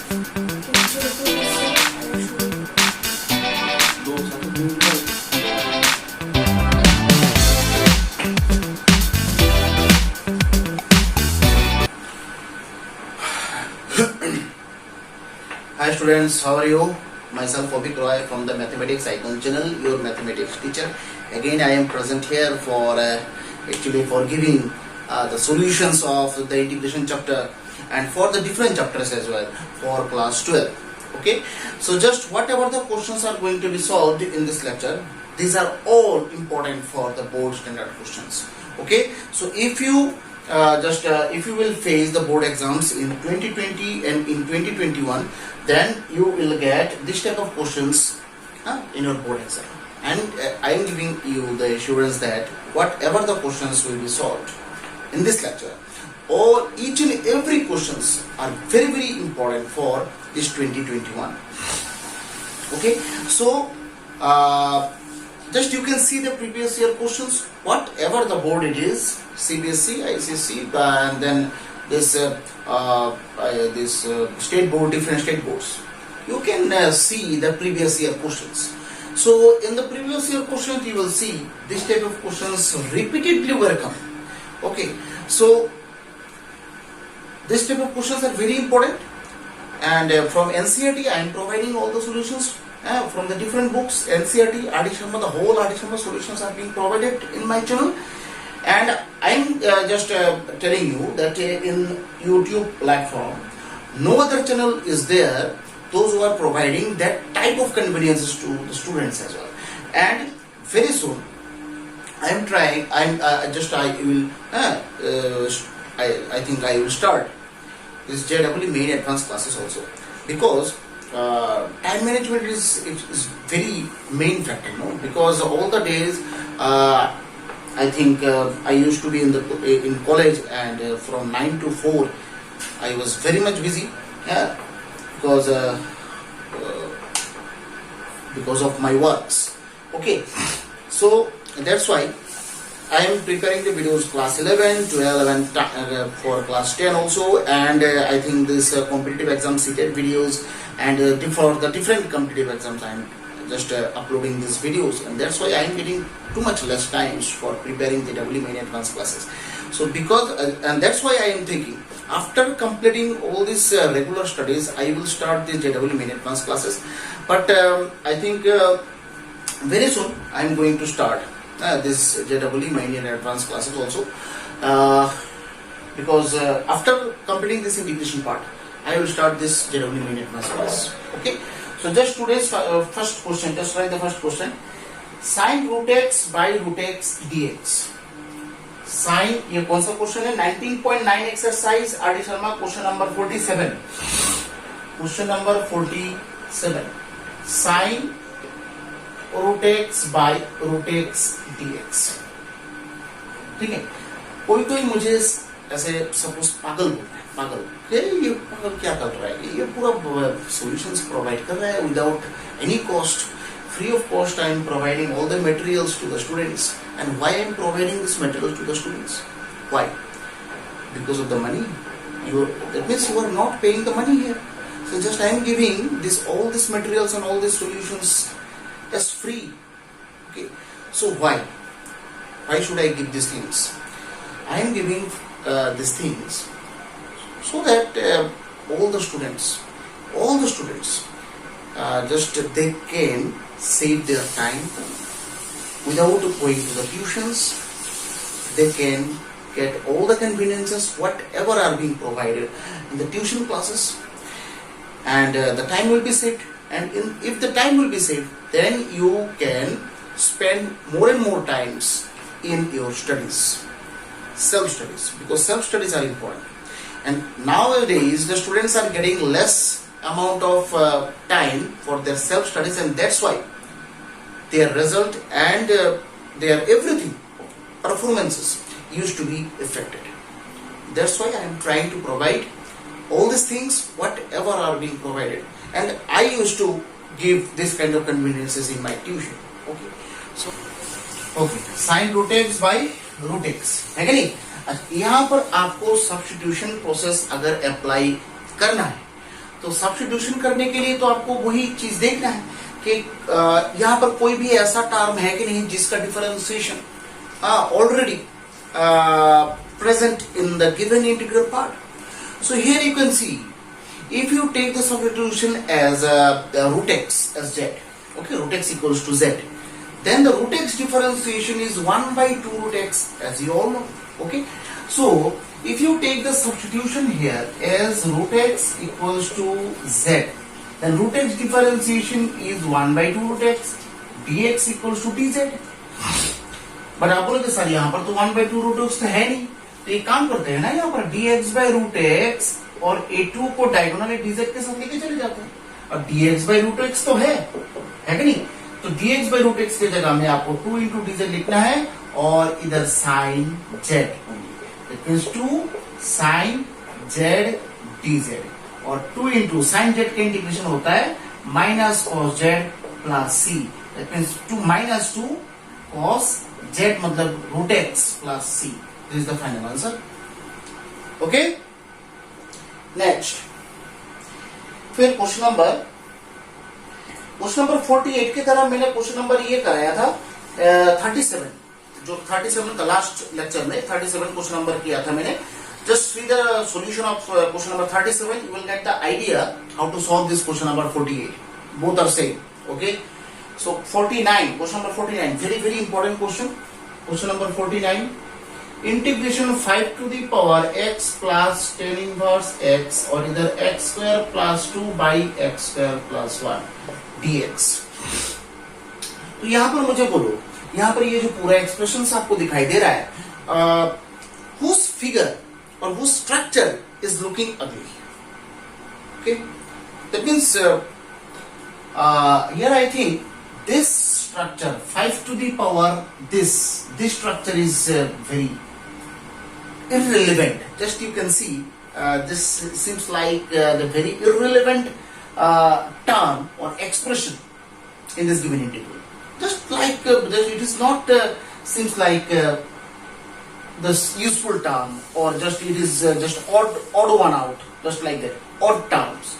Hi students, how are you? Myself Obik Roy from the Mathematics Icon channel, your mathematics teacher. Again I am present here for giving the solutions of the integration chapter and for the different chapters as well for class 12. Okay, so just whatever the questions are going to be solved in this lecture, these are all important for the board standard questions. Okay, so if you if you will face the board exams in 2020 and in 2021, then you will get this type of questions in your board exam. And I am giving you the assurance that whatever the questions will be solved in this lecture, all each and every questions are very very important for this 2021. Okay, so just you can see the previous year questions, whatever the board it is, CBSE, ICSE, and then this state board, different state boards. You can see the previous year questions. So in the previous year questions, you will see this type of questions repeatedly were coming. Okay, so this type of questions are very important, and from NCERT I am providing all the solutions. From the different books, NCERT, R.D. Sharma, the whole R.D. Sharma solutions are being provided in my channel. And I am just telling you that in YouTube platform, no other channel is there, those who are providing that type of conveniences to the students as well. And very soon, I am trying, I think I will start this JEE main advanced classes also, because time management is very main factor, no? Because all the days I think I used to be in college, and from 9 to 4 I was very much busy, because of my works. Okay, so that's why I am preparing the videos class 11, 12 and for class 10 also, and I think this competitive exam seated videos, and for the different competitive exams I am just uploading these videos, and that's why I am getting too much less times for preparing the JEE main advanced classes. So because and that's why I am thinking, after completing all these regular studies, I will start the JEE main advanced classes. But I think very soon I am going to start this JEE main and advanced classes also, because after completing this integration part, I will start this JEE main advanced class. Okay, so just today's first question, just write the first question. Sin root x by root x dx. Sin, ये कौन सा question है? 19.9 exercise R.D. Sharma, question number 47. Question number 47. Sin root x by root x dx. ठीक है, कोई मुझे ऐसे suppose पागल बोलता है, पागल ये पागल क्या कर रहा है, ये पूरा सॉल्यूशंस प्रोवाइड कर रहा है without any cost, free of cost. I am providing all the materials to the students. And why I am providing this material to the students? Why? Because of the money. That means you are not paying the money here. So just I am giving all these materials and all these solutions as free. Okay. So why? Why should I give these things? I am giving these things so that all the students, just they can save their time without going to the tuitions. They can get all the conveniences whatever are being provided in the tuition classes, and the time will be saved. And if the time will be saved, then you can spend more and more times in your studies, self-studies, because self-studies are important. And nowadays the students are getting less amount of time for their self-studies, and that's why their result and their everything, performances used to be affected. That's why I am trying to provide all these things whatever are being provided, and I used to give this kind of conveniences in my tuition. Okay, so okay, sin root x by root x है कि नहीं? यहाँ पर आपको substitution process अगर apply करना है तो सब्स्टिट्यूशन करने के लिए तो आपको वही चीज देखना है कि यहाँ पर कोई भी ऐसा टर्म है कि नहीं जिसका differentiation already present in the given integral part. So here you can see, if you take the substitution as root x as z, okay, root x equals to z, then the root x differentiation is 1 by 2 root x, as you all know. Okay, so if you take the substitution here as root x equals to z, then root x differentiation is 1 by 2 root x, dx equals to dz. But आप बोलोगे sir यहाँ पर तो 1 by 2 root x तो है नहीं, तो एक काम करते हैं ना, यहाँ पर dx by रूट एक्स और a2 को डायगोनल dz के साथ लेके चले जाते हैं, और dx by रूट एक्स तो है कि नहीं, तो dx by रूट एक्स की जगह में आपको 2 into dz लिखना है और इधर sin z, that means 2 sin z dz, और 2 into sin z का इंटीग्रेशन होता है minus cos z plus c, that means 2 minus 2 cos z मतलब root x plus c. This is the final answer. Okay? Next. फिर question number 48 की तरह मैंने question number ये कराया था 37, जो 37 का लास्ट लेक्चर में 37 क्वेश्चन नंबर किया था मैंने. Just see the solution of question number 37. You will get the idea how to solve this question number 48. Both are same. Okay? So 49, question number 49, very important question. Question number 49, integration 5 to the power x plus tan inverse x और इधर x square plus 2 by x square plus 1 dx. तो यहाँ पर मुझे बोलो, यहाँ पर ये जो पूरा एक्सप्रेशन आपको दिखाई दे रहा है, whose figure or whose structure is looking ugly? Okay, that means here I think this structure 5 to the power this structure is very irrelevant. Just you can see this seems like the very irrelevant term or expression in this given integral. Just like it is not seems like this useful term, or just it is just odd one out, just like that, odd terms.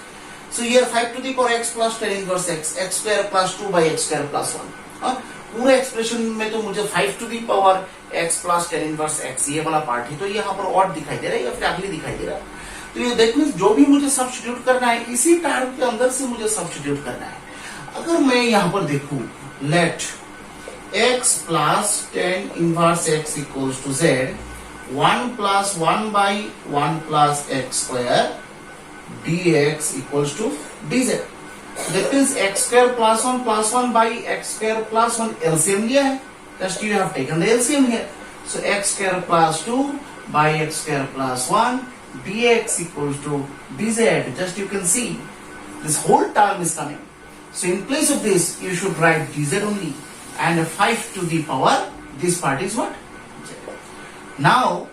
So here 5 to the power x plus tan inverse x, x square plus 2 by x square plus 1. पूरे expression में तो मुझे 5 to the power x plus tan inverse x ये वाला part है, तो यहाँ पर odd दिखाई दे रहा है या फिर अगली दिखाई दे रहा है. तो ये दैट मींस जो भी मुझे सब्स्टिट्यूट करना है इसी टर्म के अंदर से मुझे सब्स्टिट्यूट करना है. अगर मैं यहाँ पर देखूं, late x plus tan inverse x equals to z, 1 plus 1 by 1 plus x square dx equals to dz. That means x square plus 1 by x square plus 1 LCM लिया है, just you have taken the LCM here. So x square plus 2 by x square plus 1 dx equals to dz. Just you can see this whole term is coming. So in place of this you should write dz only, and 5 to the power this part is what? Now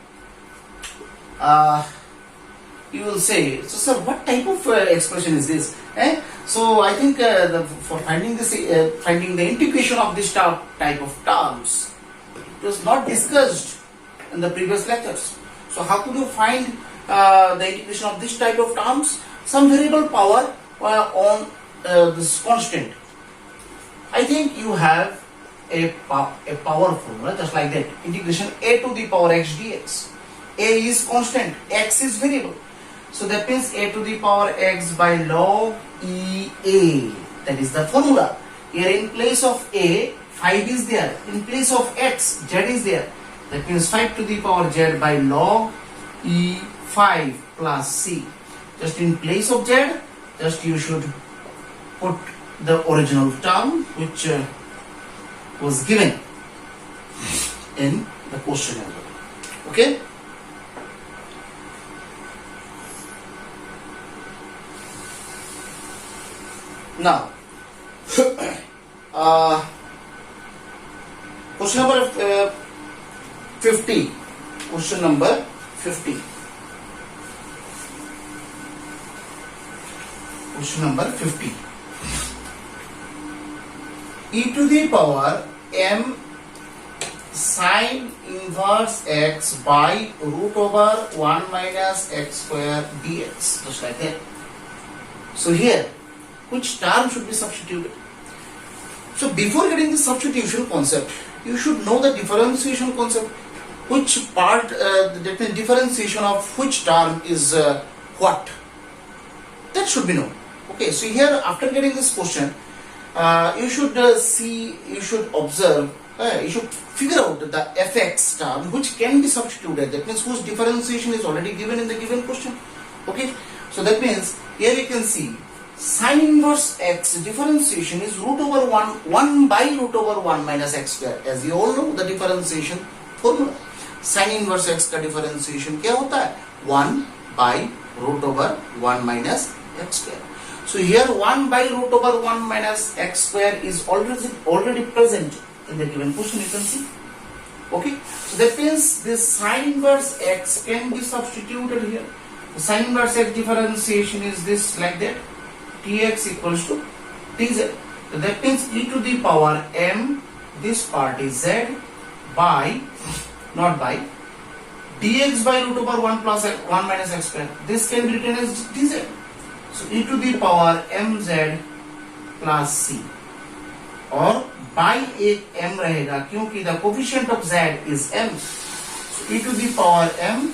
you will say, so sir, what type of expression is this? So I think for finding this, finding the integration of this type of terms, it was not discussed in the previous lectures. So how could you find the integration of this type of terms? Some variable power on this constant. I think you have a power formula just like that. Integration a to the power x dx. A is constant, x is variable. So that means a to the power x by log e a. That is the formula. Here in place of a, 5 is there. In place of x, z is there. That means 5 to the power z by log e 5 plus c. Just in place of z, just you should put the original term which was given in the question as well. Okay? Now, question number 50. Question number 50. Question number 50. E to the power m sin inverse x by root over 1 minus x square dx. Just like that. So here, which term should be substituted? So before getting the substitution concept, you should know the differentiation concept. Which part, the differentiation of which term is what? That should be known. Okay, so here after getting this question, you should you should observe, you should figure out the fx term which can be substituted. That means whose differentiation is already given in the given question. Okay, so that means here you can see sin inverse x differentiation is root over 1 by root over 1 minus x square. As you all know the differentiation formula. Sin inverse x का differentiation क्या होता है? 1 by root over 1 minus x square. So here 1 by root over 1 minus x square is already present in the given question, you can see. Okay, so that means this sin inverse x can be substituted here. The sin inverse x differentiation is this like that, tx equals to tz. So that means e to the power m, this part is z by, not by, dx by root over 1 plus 1 minus x square. This can be written as dz. So e to the power mz plus c, और by एक m रहेगा क्योंकि the coefficient of z is m. So e to the power m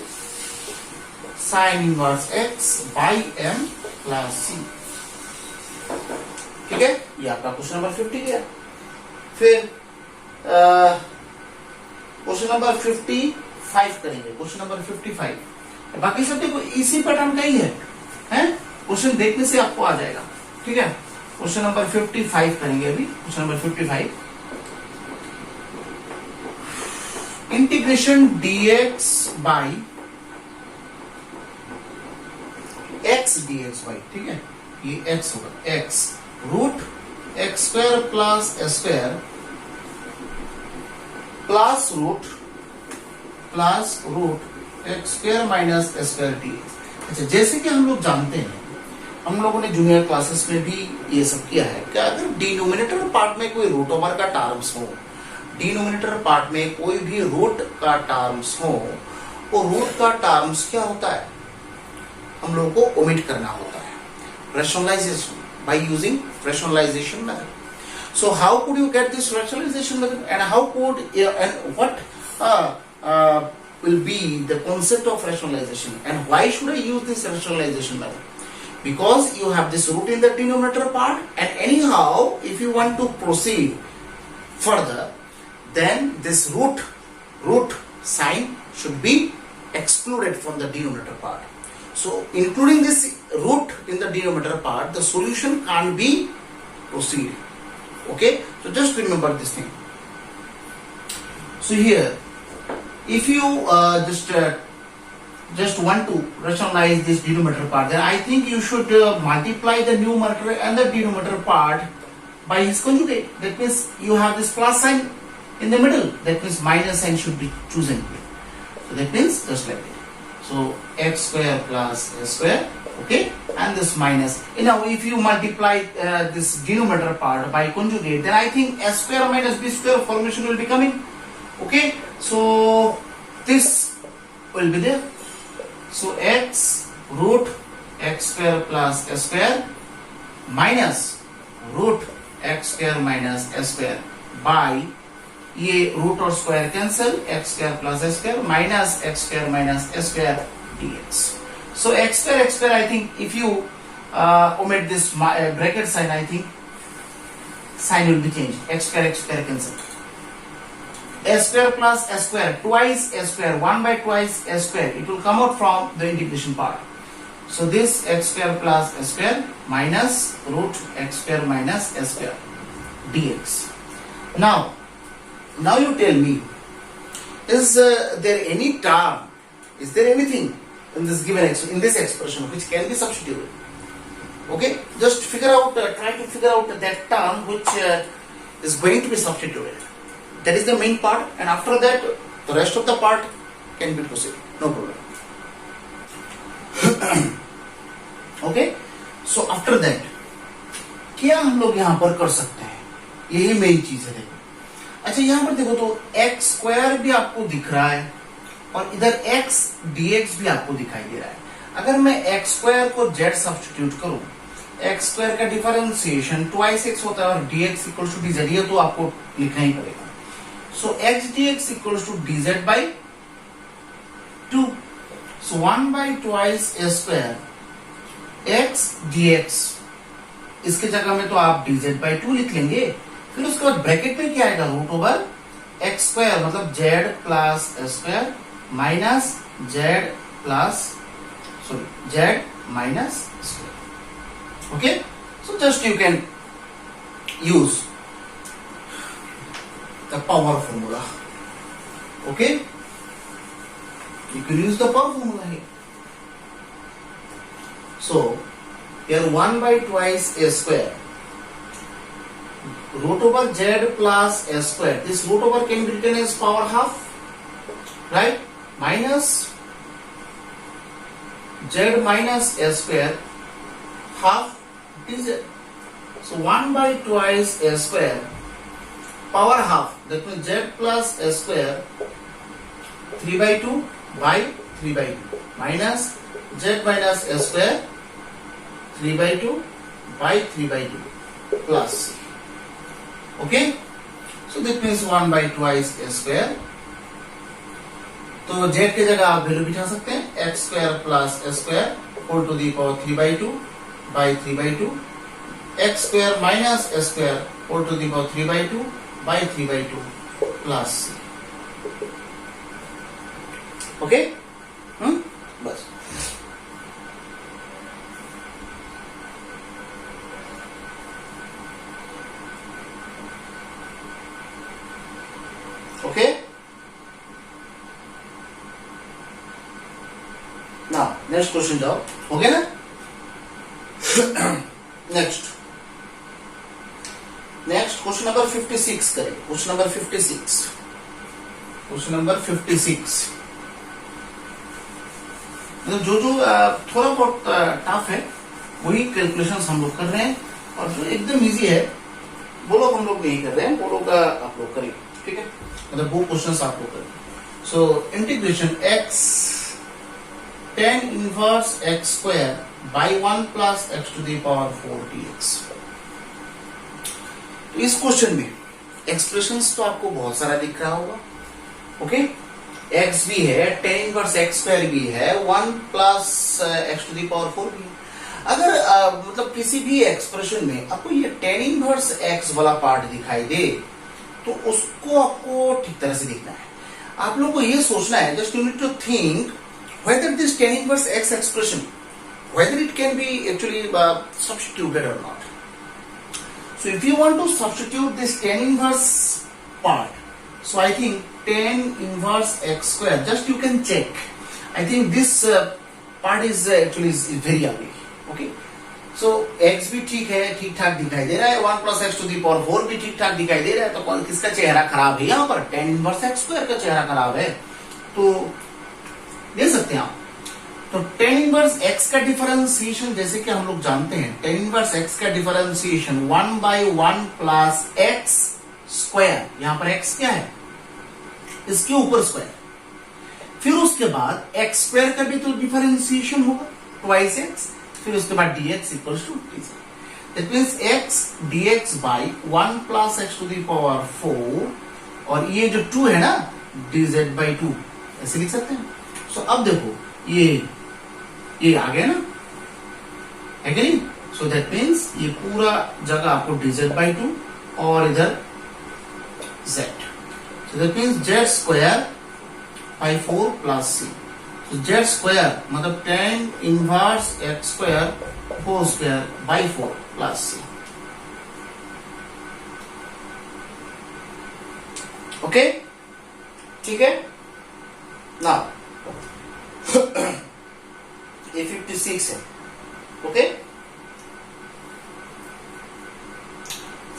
sin inverse x by m plus c. ठीक है, ये आपका question number 50 गया. फिर क्वेश्चन नंबर 55 करेंगे. क्वेश्चन नंबर 55, बाकी सब देखो इसी पैटर्न का ही है, क्वेश्चन देखने से आपको आ जाएगा. ठीक है, क्वेश्चन नंबर 55 करेंगे अभी. Question number 55, integration dx by x dx by, ठीक है, ये x होगा, x root x square plus s square plus root x square minus s square dx. अच्छा, जैसे कि हम लोग जानते हैं, हम लोगों ने जूनियर क्लासेस में भी ये सब किया है कि अगर डिनोमिनेटर पार्ट में कोई रूट ओवर का टर्म्स हो, डिनोमिनेटर पार्ट में कोई भी रूट का टर्म्स हो, वो रूट का टर्म्स क्या होता है, हम लोगों को ओमिट करना होता है. Rationalisation by using rationalization method. So how could you get this rationalization method, and how could and what will be the concept of rationalization, and why should I use this rationalization method? Because you have this root in the denominator part, and anyhow if you want to proceed further, then this root sign should be excluded from the denominator part. So including this root in the denominator part, the solution can't be proceed. Okay, so just remember this thing. So here, if you just want to rationalize this denominator part, then I think you should multiply the numerator and the denominator part by its conjugate. That means you have this plus sign in the middle. That means minus sign should be chosen. So that means just like that. So x square plus s square, okay, and this minus. Now if you multiply this denominator part by conjugate, then I think s square minus b square formation will be coming. Okay, so this will be there. So x root x square plus s square minus root x square minus s square by, ये root और square cancel, x square plus s square minus x square minus s square dx. So x square I think if you omit this bracket sign, I think sign will be changed. X square cancel. S square plus s square, twice s square, 1 by twice s square, it will come out from the integration part. So this x square plus s square minus root x square minus s square dx. Now you tell me, is there any term, is there anything in this given in this expression which can be substituted? Okay, just figure out, try to figure out that term which is going to be substituted. That is the main part, and after that the rest of the part can be proceeded, no problem. Okay, so after that क्या हम लोग यहाँ पर कर सकते हैं, यही main चीज है. अच्छा, यहाँ पर देखो तो x स्क्वायर भी आपको दिख रहा है और इधर x dx भी आपको दिखाई दे रहा है. अगर मैं x स्क्वायर को z सब्स्टिट्यूट करूं एक्स स्क्वायर का डिफरेंशिएशन ट्वाइस एक्स होता है और dx इक्वल टू dz, ये तो आपको लिखना ही पड़ेगा। So x dx equal to dz by 2। So 1 by twice a square x dx, इसके जगह में तो आप dz बाई 2 लिख लेंगे। फिर उसके बाद ब्रैकेट में क्या आएगा, रूट ओवर एक्स स्क्वायर मतलब z plus square minus z plus z minus square. Okay, so just you can use the power formula. Okay, you can use the power formula here. So here 1 by twice a square root over z plus a square, this root over can be written as power half, right, minus z minus a square half dz. So 1 by twice a square power half, that means z plus a square 3 by 2 by 3 by 2 minus z minus a square 3 by 2 by 3 by 2 plus c. Okay, so that means 1 by twice a square. तो z की जगह आप value बिठा सकते हैं x square plus a square whole to the power 3 by 2 by 3 by 2, x square minus a square whole to the power 3 by 2 by 3 by 2 plus c. Okay, बस okay. ना next question जाओ, हो गया ना। Next question number 56 करें। Question number 56 जो थोड़ा बहुत टफ है वही कैलकुलेशन हम लोग कर रहे हैं, और जो एकदम इजी है वो लोग हम लोग नहीं कर रहे हैं, वो लोग आप लोग करेंगे, ठीक है। मतलब वो क्वेश्चन आप लोग करेंगे। So integration x tan inverse x square by 1 plus x to the power 4 dx। तो इस क्वेश्चन में एक्सप्रेशंस तो आपको बहुत सारा दिख रहा होगा। ओके, x भी है, tan इनवर्स x स्क्वायर भी है, 1 plus x to the power 4 भी है। अगर मतलब किसी भी एक्सप्रेशन में आपको ये tan इनवर्स x वाला पार्ट दिखाई दे तो उसको आपको ठीक तरह से देखना है। आप लोगों को ये सोचना है, just you need to think whether this tan inverse x expression, whether it can be actually substituted or not. So if you want to substitute this tan inverse part, so I think tan inverse x square, just you can check. I think this part is actually is very ugly. Okay, so x भी ठीक है, ठीक ठाक दिखाई दे रहा है, 1 plus x to the power 4 भी ठीक ठाक दिखाई दे रहा है। तो कौन किसका चेहरा खराब है? यहाँ पर tan इनवर्स x स्क्वायर का चेहरा खराब है, तो दे सकते हैं आप। तो tan इनवर्स x का डिफरेंशिएशन जैसे कि हम लोग जानते हैं, tan इनवर्स x का differentiation 1 by 1 plus x square, यहाँ पर x क्या है, इसके ऊपर स्क्वायर, फिर उसके बाद x स्क्वायर का भी तो डिफरेंशिएशन होगा ट्वाइस x, फिर उसके बाद dx equals to dz। That means x dx by 1 plus x to the power 4, और ये जो 2 है ना dz बाई 2, ऐसे लिख सकते हैं। सो अब देखो ये आ गया ना, है कि नहीं। सो दैट मींस ये पूरा जगह आपको dz बाई 2 और इधर z, so that means z square by 4 plus c। z square मतलब tan inverse x square whole square by 4 plus c। Okay, ठीक है ना। ये 56 है। ओके,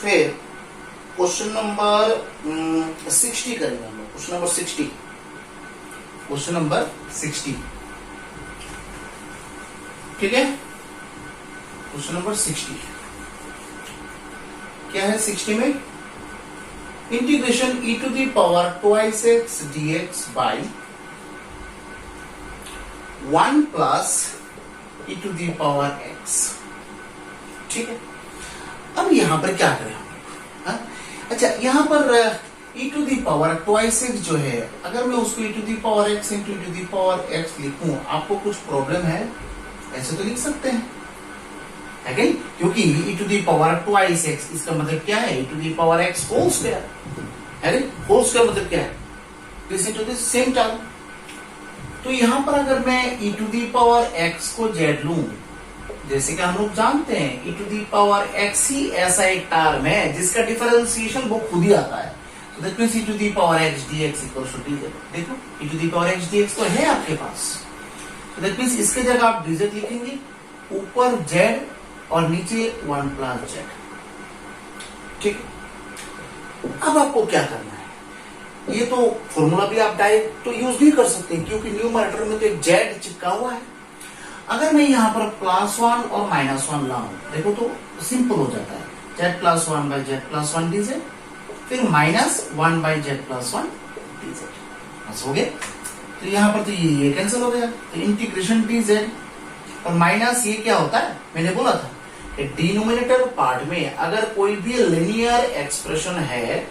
फिर क्वेश्चन नंबर 60 करेंगे हम लोग। क्वेश्चन नंबर 60, ठीक है। क्वेश्चन नंबर 60 क्या है? 60 में integration e to the power twice x dx by 1 plus e to the power x ठीक है, अब यहाँ पर क्या करें हम लोग? हाँ? अच्छा, यहाँ पर e to the power twice x जो है, अगर मैं उसको e to the power x into e to the power x लिखूं, आपको कुछ प्रॉब्लम है? ऐसे तो लिख सकते हैं, है क्या? क्योंकि e to the power twice x, इसका मतलब क्या है? e to the power x whole square, है क्या? होल स्क्वायर मतलब क्या है? This into this, same term. तो यहां पर अगर मैं e to the power x को z लूं, जैसे कि हम लोग जानते हैं e to the power x ही ऐसा एक टर्म है जिसका डिफरेंशिएशन वो खुद ही आता है। तो that means e to the power x dx equals to dz। देखो e to the power x dx तो है आपके पास, तो दैट मींस इसके जगह आप dz लिखेंगे, ऊपर z और नीचे 1 प्लस z। ठीक, अब आपको क्या करना है? ये तो फॉर्मूला भी आप डायरेक्ट तो यूज नहीं कर सकते क्योंकि न्यूमरेटर में तो एक z चिपका हुआ है। अगर मैं यहाँ पर +1 और -1 लाऊं, देखो तो सिंपल हो जाता है, z plus 1 by z plus 1 dz, फिर -1 बाई z प्लस 1 dz, बस हो गया। तो यहाँ पर तो ये कैंसिल हो गया, तो इंटीग्रेशन dz और माइनस ये क्या होता है, मैंने बोला था कि डिनोमिनेटर पार्ट में अगर कोई भी लिनियर एक्सप्रेशन है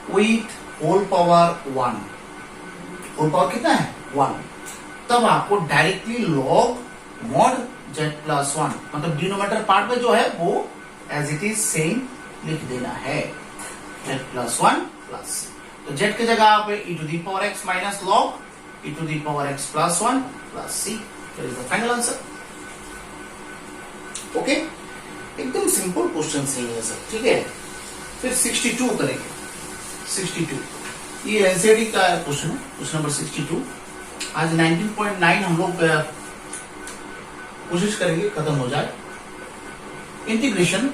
with whole power 1, whole power कितना है? 1, तब आपको directly log mod z plus 1, मतलब डिनोमिनेटर पार्ट में जो है वो एज इट इज सेम लिख देना है, z प्लस 1 प्लस। तो z की जगह आप e to the power x minus log e to the power x plus 1 plus c, that is the final answer. Okay, एकदम सिंपल क्वेश्चन है ये सब, ठीक है। फिर 62 करेंगे, 62 ये एनसीईआरटी का क्वेश्चन है, क्वेश्चन नंबर 62। आज 19.9 हम लोग कोशिश करेंगे खत्म हो जाए। Integration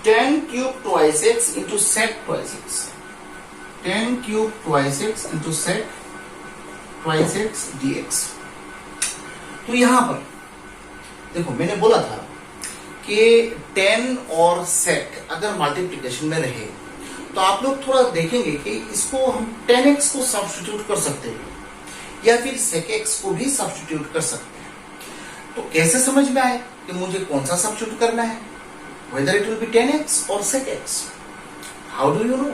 10 cube twice x into sec twice x, 10 cube twice x into sec twice x dx। तो यहां पर देखो मैंने बोला था कि 10 और सेक अगर मल्टीप्लिकेशन में रहे तो आप लोग थोड़ा देखेंगे कि इसको हम 10x को सब्स्टिट्यूट कर सकते हैं या फिर sec x को भी सब्स्टिट्यूट कर सकते हैं। तो कैसे समझ में आए कि मुझे कौन सा सब्स्टिट्यूट करना है, whether it will be 10x और sec x? How do you know?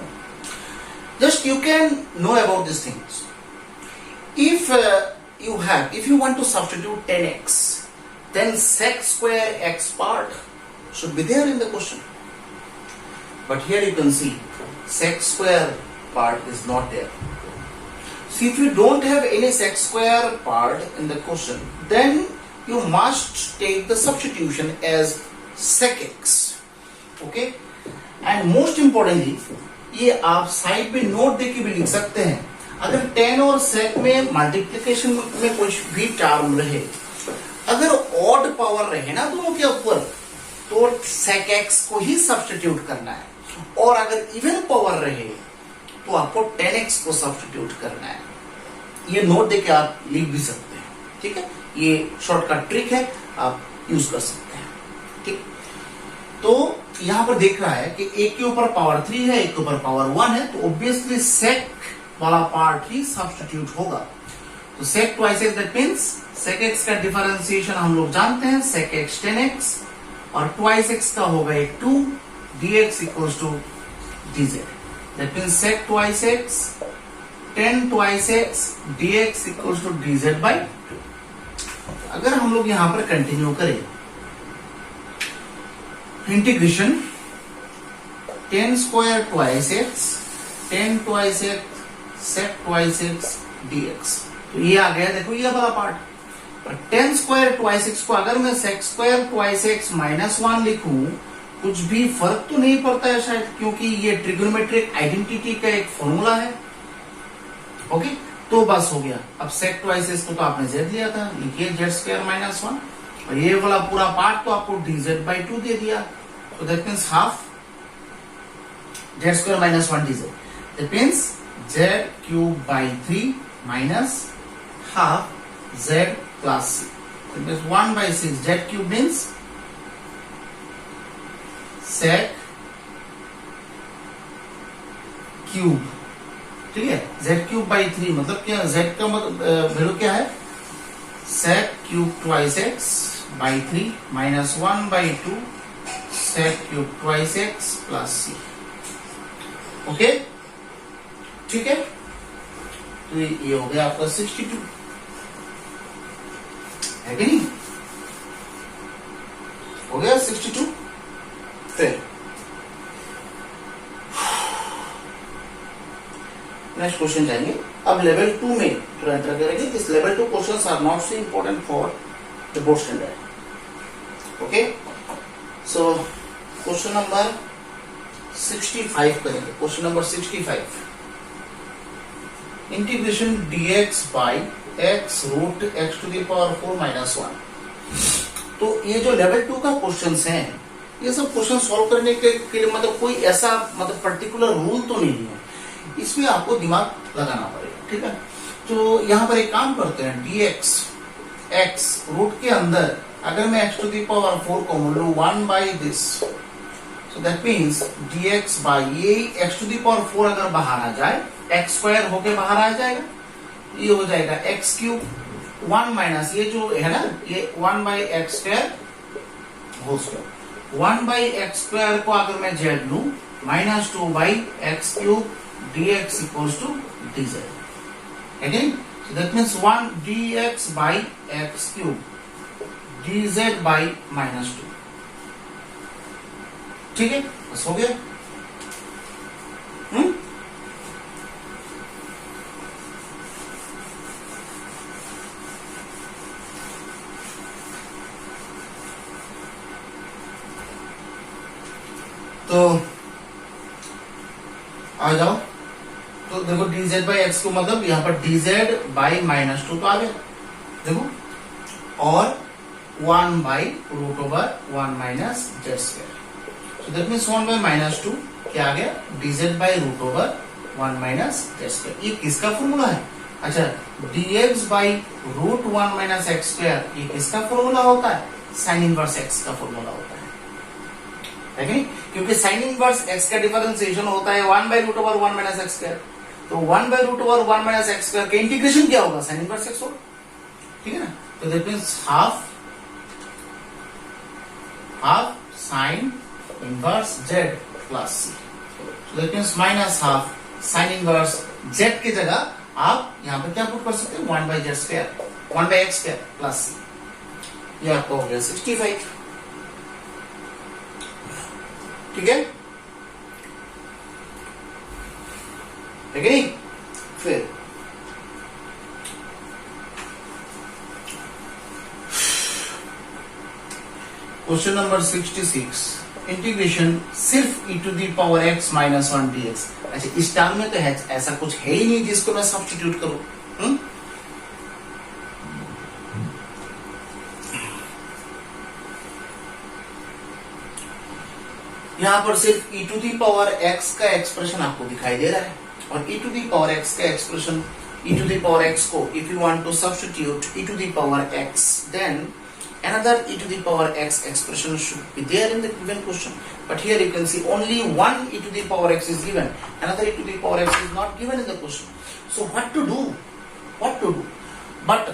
Just you can know about this things. if you want to substitute 10x, then sec square x part should be there in the question. But here you can see sec square part is not there. So if you don't have any sec square part in the question, then you must take the substitution as sec x. Okay? And most importantly, ये आप side पे note देके भी लिख सकते हैं। अगर 10 और sec में मल्टीप्लिकेशन में कुछ भी टर्म रहे, अगर ऑड पावर रहे ना दोनों के ऊपर, तो sec x को ही सब्स्टिट्यूट करना है, और अगर इवन पावर रहे तो आपको 10x को सब्स्टिट्यूट करना है। ये नोट देके आप लिख भी सकते हैं, ठीक है। ये शॉर्टकट ट्रिक है, आप यूज कर सकते हैं, ठीक। तो यहां पर देख रहा है कि एक के ऊपर पावर 3 है, एक के ऊपर पावर 1 है, तो ऑब्वियसली सेक वाला पार्ट ही सब्स्टिट्यूट होगा। तो sec twice x, that means sec x का डिफरेंशिएशन हम लोग जानते हैं, सेक एक्स 10x और ट्वाइस एक्स का होगा एक 2, dx equals to dz। That means sec twice x 10 twice x dx equals to dz by 2। अगर हम लोग यहां पर कंटिन्यू करें, integration 10 square twice x 10 twice x sec twice x dx, तो ये आ गया, देखो ये वाला पार्ट। पर 10 स्क्वायर ट्वाइस एक्स को अगर मैं सेक स्क्वायर ट्वाइस एक्स -1 लिखूं, कुछ भी फर्क तो नहीं पड़ता है शायद, क्योंकि ये ट्रिगोनोमेट्रिक आइडेंटिटी का एक फॉर्मूला है। ओके, तो बस हो गया। अब सेक ट्वाइस एक्स को तो आपने z लिया था, लिखिए z स्क्वायर -1, और ये वाला पूरा पार्ट तो आपको dz बाई 2 दे दिया, तो that means half z square -1 dz, that means z cube by 3 minus half z plus c, that means 1 by 6 z cube means sec cube, ठीक है। z क्यूब बाई 3 मतलब क्या, z का मतलब वैल्यू क्या है, sec cube twice x by 3 minus 1 by 2 sec cube twice x plus c. Okay ठीक है, तो ये हो गया आपका 62 है कि नहीं, हो गया 62। फिर नेक्स्ट क्वेश्चन जाएंगे। अब लेवल 2 में थोड़ा एंटर करेंगे। This level 2 questions are not so important for the board standard. Okay, so question number 65 करेंगे। Question number 65, integration dx by x root x to the power 4 minus 1। तो ये जो level 2 का क्वेश्चंस हैं, ये सब क्वेश्चन सॉल्व करने के लिए मतलब कोई ऐसा मतलब पर्टिकुलर रूल तो नहीं है, इसमें आपको दिमाग लगाना पड़ेगा। ठीक है, तो यहां पर एक काम करते हैं, dx x रूट के अंदर अगर मैं x टू द पावर 4 को लूं 1 by this, so that means dx by ये x to the power 4 अगर बाहर आ जाए, x स्क्वायर होके बाहर आ जाएगा, ये हो जाएगा x क्यूब 1 माइनस ये जो है ना, ये 1 by x square whole square, 1 by x square को अगर मैं z लूं minus 2 by x cube dx equals to dz। Again so that means 1 dx by x cube dz by minus 2। ठीक है, बस हो गया। तो आ जाओ, तो देखो dz बाई एक्स को मतलब यहाँ पर dz बाई माइनस 2 तो आ गया, देखो, और 1 by root over 1 minus z square. So that means 1 by minus 2 क्या आ गया, dz by root over 1 minus z square। ये किसका फॉर्मूला है? अच्छा, dx by root 1 minus x square ये किसका फॉर्मूला होता है? sin इनवर्स x का फॉर्मूला होता है कि नहीं? क्योंकि sin इनवर्स x का डिफरेंशिएशन होता है 1 by root over 1 minus x square। तो 1 by root over 1 minus x square का इंटीग्रेशन क्या होगा? sin इनवर्स x होगा, ठीक है ना? तो that means half sin inverse z plus c। So that means minus half sine inverse z की जगह आप यहां पर क्या पुट कर सकते हैं, 1 by Z square, 1 by x square plus c। ये आपका हो गया 65। ठीक है, ठीक है। फिर क्वेश्चन नंबर 66, इंटीग्रेशन सिर्फ e to the power x minus 1 dx। अच्छा, इस टर्म में तो है ऐसा कुछ है ही नहीं जिसको मैं सब्स्टिट्यूट करूं। यहां पर सिर्फ e to the power x का एक्सप्रेशन आपको दिखाई दे रहा है, और e to the power x का expression, e to the power x को if you want to substitute e to the power x, then another e to the power x expression should be there in the given question, but here you can see only one e to the power x is given, another e to the power x is not given in the question. So what to do, but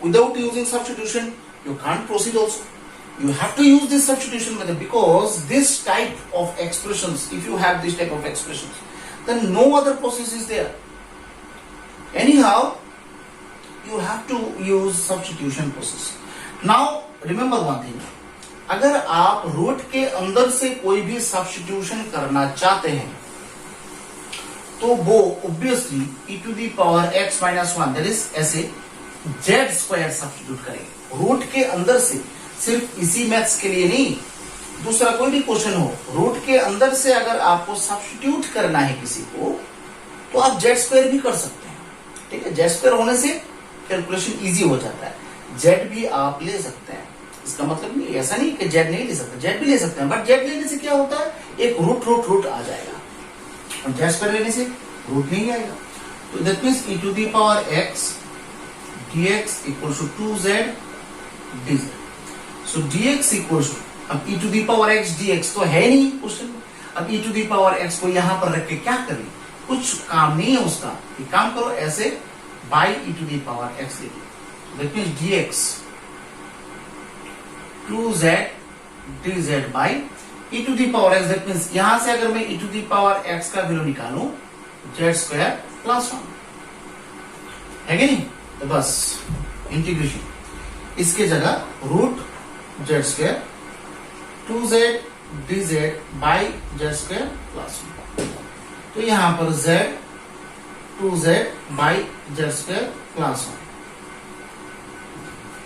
without using substitution you can't proceed also. You have to use this substitution method, because this type of expressions, if you have this type of expressions, then no other process is there. Anyhow you have to use substitution process. Now remember one thing, अगर आप root के अंदर से कोई भी substitution करना चाहते हैं तो वो obviously e to the power x minus 1 that is ऐसे z स्क्वायर सब्स्टिट्यूट करेंगे रूट के अंदर से। सिर्फ इसी मैथ्स के लिए नहीं, दूसरा कोई भी क्वेश्चन हो, रूट के अंदर से अगर आपको सब्स्टिट्यूट करना है किसी को, तो आप z स्क्वायर भी कर सकते हैं। ठीक है, z स्क्वायर होने से कैलकुलेशन इजी हो जाता है। z भी आप ले सकते हैं, इसका मतलब नहीं ऐसा नहीं कि z नहीं ले सकते, z भी ले सकते हैं, बट z लेने से क्या होता है, एक रूट आ जाएगा, और z स्क्वायर लेने से रूट नहीं आएगा। तो that means e to the power x dx equals to 2z dz। So dx equals to, अब e to the power x dx तो है नहीं क्वेश्चन, अब e to the power x को यहां पर रख के क्या करें, कुछ काम नहीं है उसका। एक काम करो, ऐसे by e to the power x लिखिए, that means dx 2z dz by e to the power x, that means यहां से अगर मैं e to the power x का वैल्यू निकालूं z स्क्वायर प्लस 1 है कि नहीं, तो बस इंटीग्रेशन इसके जगह root z square 2z dz by z square plus 1, तो यहां पर z 2z by z square plus 1,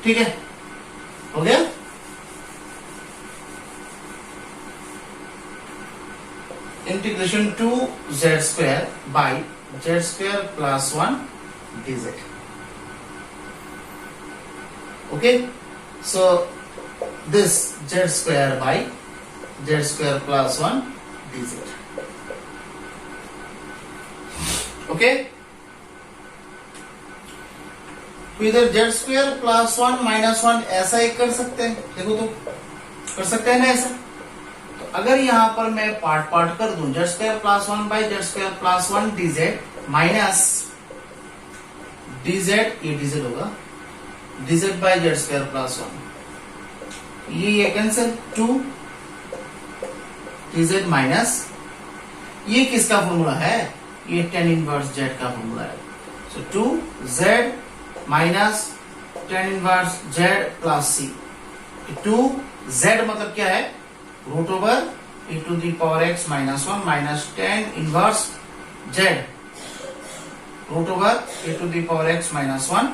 ठीक है, हो गया। Integration 2z square by z square plus 1 dz, okay, so this z square by z square plus 1 dz, okay. तो इधर z square plus 1 minus 1 ऐसा ही कर सकते हैं, देखो तो कर सकते हैं ना ऐसा। अगर यहां पर मैं पार्ट पार्ट कर दूं, z square plus 1 by z square plus 1 dz minus dz, ये dz होगा, dz by z square plus 1, ये कैंसिल 2 dz माइनस ये किसका फॉर्मूला है, ये tan इनवर्स z का फॉर्मूला है, so 2z minus tan inverse z plus c, 2z मतलब क्या है, root over e to the power x minus 1 minus tan inverse z root over e to the power x minus 1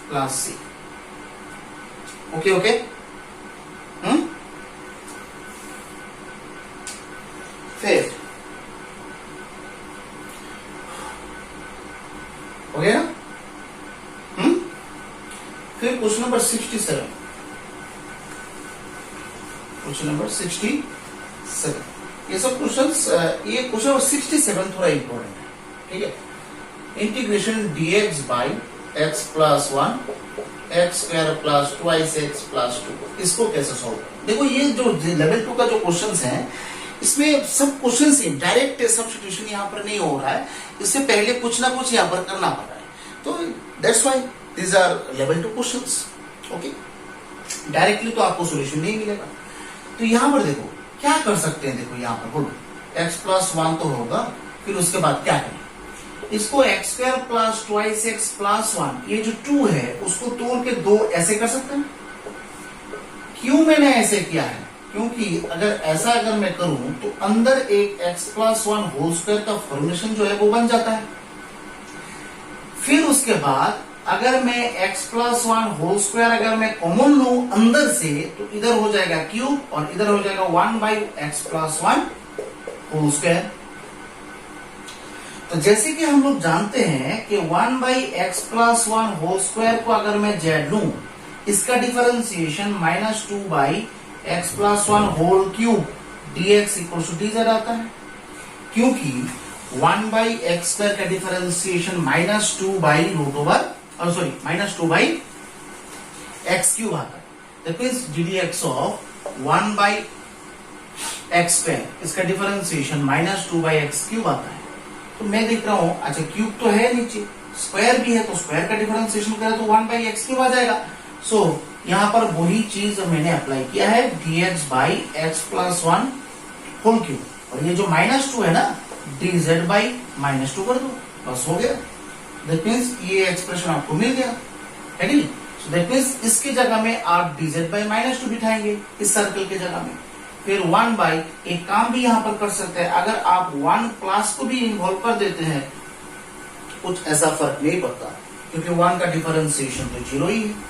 plus c, okay okay. फिर हो गया ना। फिर question number 67, question number 67, ये सब क्वेश्चंस, ये क्वेश्चन नंबर 67 थोड़ा important है, ठीक है। Integration dx by x plus 1 x square plus 2x plus 2, इसको कैसे सॉल्व करें। देखो ये जो लेवल 2 का जो क्वेश्चंस हैं, इसमें सब क्वेश्चंस ही डायरेक्ट सब्स्टिट्यूशन यहाँ पर नहीं हो रहा है, इससे पहले कुछ ना कुछ यहाँ पर करना पड़ रहा है, तो that's why these are level 2 questions, okay. Directly तो आपको सॉल्यूशन नहीं मिलेगा, तो यहां पर देखो क्या कर सकते हैं, देखो यहां पर बोलो x प्लस 1 तो होगा, फिर उसके बाद क्या करें, इसको x square plus 2x plus 1, ये जो 2 है उसको तोड़ के 2 ऐसे कर सकते हैं। क्यों मैंने ऐसे किया है, क्योंकि अगर मैं करूं तो अंदर एक x प्लस 1 होल स्क्वायर का फॉर्मेशन जो है वो बन जाता है। फिर उसके बाद अगर मैं x प्लस 1 होल स्क्वायर अगर मैं कॉमन लूं अंदर से, तो इधर हो जाएगा क्यूब और इधर हो जाएगा 1 by x plus 1 whole square. तो जैसे कि हम लोग जानते हैं कि 1 by x plus 1 whole square को अगर मैं z लूं, इसका differentiation minus 2 by x plus 1 whole cube dx equal to dz आता है, क्योंकि 1 बाई एक्स स्क्वायर का differentiation minus 2 by root over minus 2 by x cube आता है, that means ddx of 1 by x square, इसका differentiation minus 2 by x cube आता है। तो मैं देख रहा हूं, अच्छा क्यूब तो है नीचे, स्क्वायर भी है, तो स्क्वायर का डिफरेंशिएशन करें तो 1 बाई एक्स क्यूब आ जाएगा। सो यहां पर वही चीज मैंने अप्लाई किया है, dx by x plus 1 whole cube, और ये जो माइनस 2 है ना, dz बाई माइनस 2 कर दो, बस हो गया। दैट मीन्स ये एक्सप्रेशन आपको मिल गया, है नहीं। सो दैट मीन्स इसकी जगह में आप dz बाई माइनस 2 बिठाएंगे इस सर्कल की जगह में, फिर 1 बाई, एक काम भी यहां पर कर सकते हैं, अगर आप 1 प्लस को भी इन्वॉल्व कर देते हैं कुछ ऐसा फर्क नहीं पड़ता, क्योंकि 1 का डिफरेंशिएशन तो 0 ही है।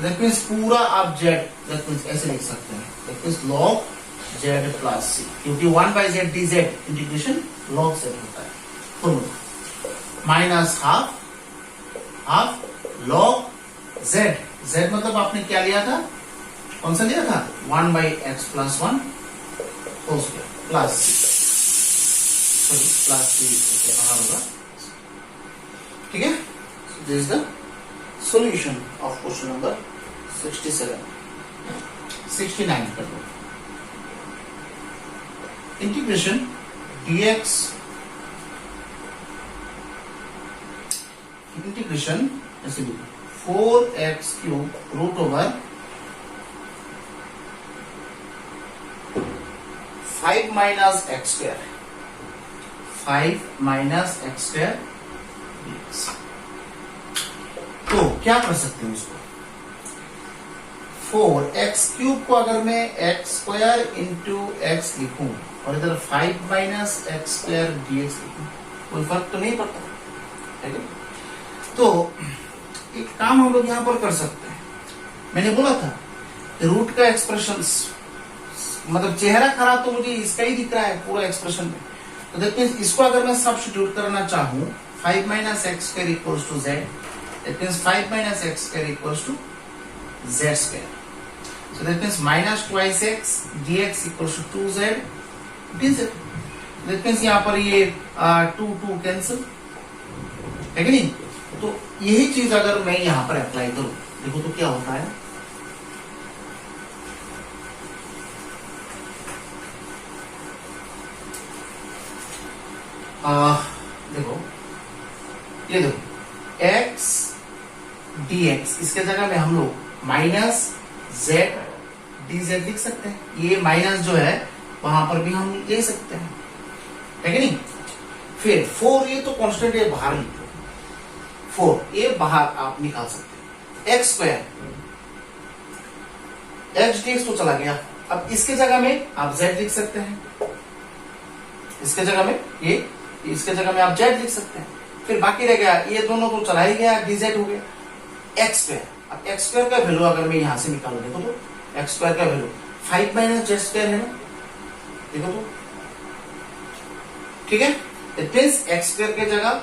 दैट मीन्स पूरा आप z, दैट मीन्स ऐसे लिख सकते हैं, that means log z plus c, क्योंकि 1 by z dz integration log z होता है, formula minus half log z, z मतलब आपने क्या लिया था, कौन सा लिया था, 1 by x plus 1 whole square plus C बाहर होगा, ठीक है। This is the solution of question number 67। 69 कर दो, इंटीग्रेशन dx इंटीग्रेशन ऐसे 4x cube root over 5 minus x square, 5 minus x square dx। तो क्या कर सकते हैं उसको, 4x³ को अगर मैं x स्क्वायर इंटू एक्स लिखूं और इधर 5 माइनस एक्स स्क्वायर dx लिखूं, कोई फर्क तो नहीं पड़ता, ठीक है। तो एक काम हम लोग यहां पर कर सकते हैं, मैंने बोला था रूट का एक्सप्रेशन, मतलब चेहरा खराब तो मुझे इसका ही दिख रहा है पूरा एक्सप्रेशन में, तो दैट मींस इसको अगर मैं सब्स्टिट्यूट करना चाहूं 5 minus x square equals to z, that means 5 minus x square equals to z square, so that means minus twice x dx equals to 2z dz, that means यहाँ पर ये 2 cancel है कि नहीं। तो यही चीज अगर मैं यहाँ पर अप्लाई करूं, देखो तो क्या होता है, देखो ये देखो x dx, इसके जगह में हम लोग माइनस z dz लिख सकते हैं, ये माइनस जो है वहां पर भी हम ले सकते हैं, है कि नहीं। फिर 4 ये तो कांस्टेंट है, बाहर निकलो, 4 ये बाहर आप निकाल सकते हैं, एक्स स्क्वायर एक्स dx तो चला गया, अब इसके जगह में आप z लिख सकते हैं, इसके जगह में ये, इसके जगह में आप z लिख सकते हैं, फिर बाकी रह गया ये दोनों तो चला ही गया, dz हो गया एक्स स्क्वायर। अब एक्स स्क्वायर का वैल्यू अगर मैं यहां से निकालू, देखो तो एक्स स्क्वायर का वैल्यू 5 माइनस जेड स्क्वायर है ना, देखो तो, ठीक है। इट मींस एक्स स्क्वायर के जगह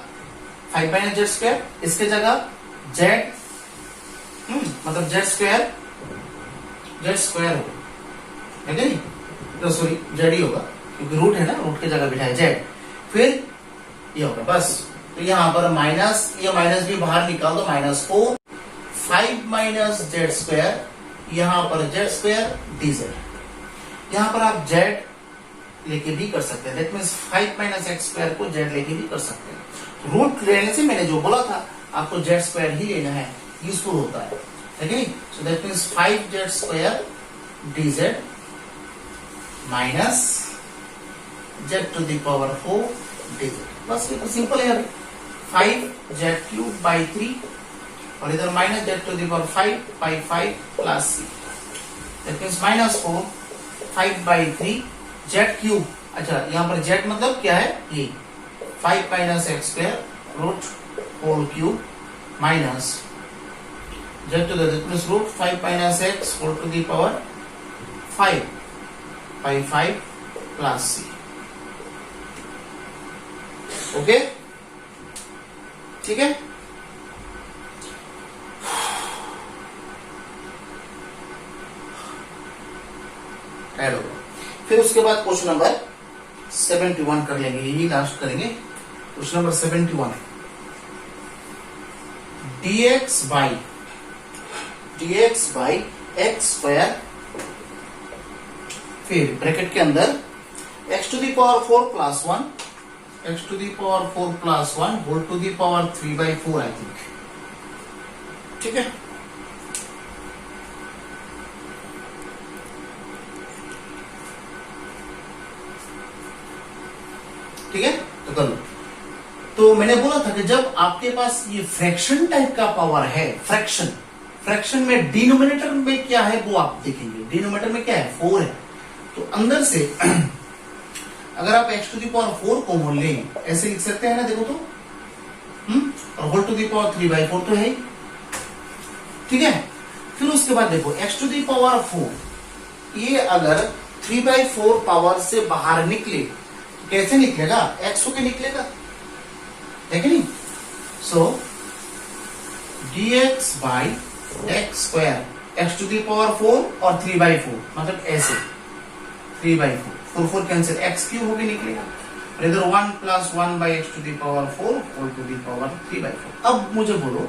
5 माइनस जेड स्क्वायर, इसके जगह जेड, मतलब जेड स्क्वायर होगा, है नहीं, तो सॉरी जेड ही होगा क्योंकि रूट है ना, रूट की जगह बिठाया जेड, फिर ये होगा बस। तो यहां पर माइनस, ये माइनस भी बाहर निकाल दो, -4 5 माइनस जेड स्क्वायर, यहां पर जेड स्क्वायर dz, यहां पर आप जेड लेके भी कर सकते हैं, that means 5 minus x square को जेड लेके भी कर सकते हैं। रूट लेने से मैंने जो बोला था आपको जेड स्क्वायर ही लेना है, यूजफुल होता है, ठीक है। So that means 5 z square dz minus z to the power 4 dz, बस ये तो सिंपल है अभी, 5 जेड क्यूब बाई 3 और इधर minus z to the power 5 by 5 plus C, that means -4 5 by 3 z cube, अच्छा यहाँ पर जेड मतलब क्या है, ये 5 minus x square root whole cube minus z to that means root 5 minus x whole to the power 5 by 5 plus C, okay, ठीक है। Add होगा, फिर उसके बाद क्वेश्चन नंबर 71 कर लेंगे, यही लास्ट करेंगे। Question number 71, dx by x square, फिर ब्रैकेट के अंदर x to the power 4 plus 1, x to the power 4 plus 1 whole to the power 3/4 I think, ठीक है। ठीक है, तो कर लो। तो मैंने बोला था कि जब आपके पास ये फ्रैक्शन टाइप का पावर है, फ्रैक्शन में डिनोमिनेटर में क्या है वो आप देखेंगे, डिनोमिनेटर में क्या है 4 है, तो अंदर से अगर आप x to the power 4 common लें, ऐसे लिख सकते हैं ना, देखो तो, और होल टू द पावर 3/4 तो है, ठीक है। फिर उसके बाद देखो x टू द पावर 4, ये अगर 3/4 पावर से बाहर निकले तो कैसे निकलेगा, x होके निकलेगा, है कि नहीं। So dx by x square, x to the power 4 और 3/4, मतलब ऐसे 3/4, 4 कैंसिल, x क्यूब होके निकलेगा, और इधर 1 plus 1 by x to the power 4 whole to the power 3/4। अब मुझे बोलो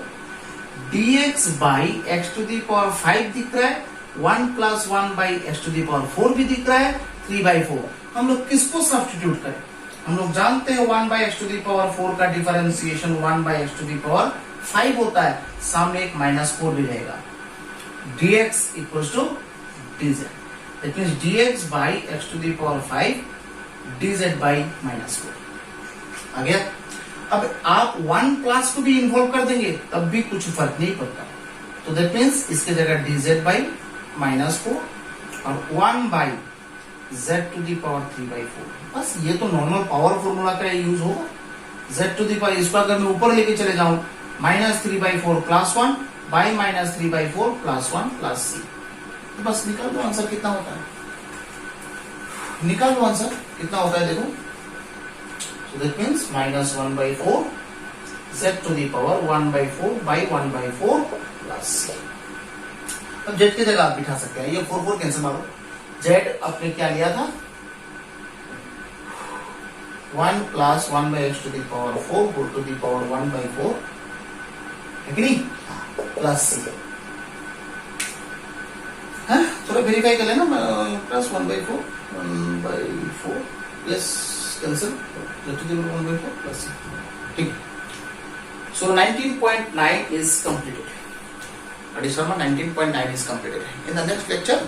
dx by x to the power 5 दिख रहा है, 1 plus 1 by x to the power 4 भी दिख रहा है, 3/4, हम लोग किसको सब्स्टिट्यूट करें। हम लोग जानते हैं 1 by x to the power 4 का differentiation 1 by x to the power 5 होता है, सामने एक -4 भी रहेगा, dx equals to dz, that means dx by x to the power 5 dz by -4 आ गया। अब आप 1 क्लास को भी इन्वॉल्व कर देंगे तब भी कुछ फर्क नहीं पड़ता, तो दैट मीन्स इसके जगह dz by -4 और 1 by z to the power 3/4। बस ये तो नॉर्मल पावर फॉर्मूला का यूज होगा। z to the power इसको अगर मैं ऊपर लेके चले जाऊं -3/4 plus 1 by -3/4 plus 1 plus c, तो बस निकाल दो आंसर कितना होता है, निकाल दो आंसर कितना होता है देखो। So that means -1/4 z to the power 1/4 by 1/4 plus c। अब z की जगह आप बिठा सकते हैं, ये 4 कैंसिल मारो, z आपने क्या लिया था 1 plus 1 by x to the power 4 go to the power 1/4 है कि नहीं, प्लस c। थोड़ा वेरीफाई कर लेना, plus 1/4 plus cancel z to the power 1/4 plus c, ठीक। सो 19.9 is completed. Additional 19.9 is completed. In the next lecture,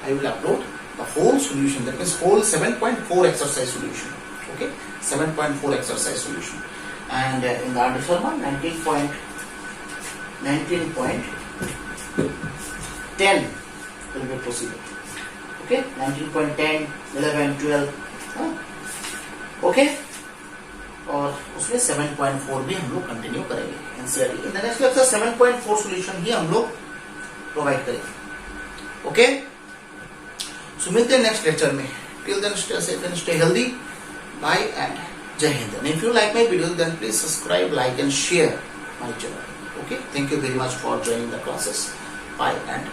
I will upload the whole solution, that means whole 7.4 exercise solution. Okay, 7.4 exercise solution. And in the additional one, 19.10 will be proceeded. Okay, 19.10, 11, 12. Okay, और उसमें 7.4 भी हम लोग continue करेंगे NCERT. In the next lecture 7.4 solution ही हम लोग provide करेंगे। ओके, सो मिलते हैं नेक्स्ट लेक्चर में। Till then stay safe and stay healthy. Bye and Jai Hind. And if you like my video then please subscribe, like and share my channel. Okay, thank you very much फॉर joining the classes. Bye and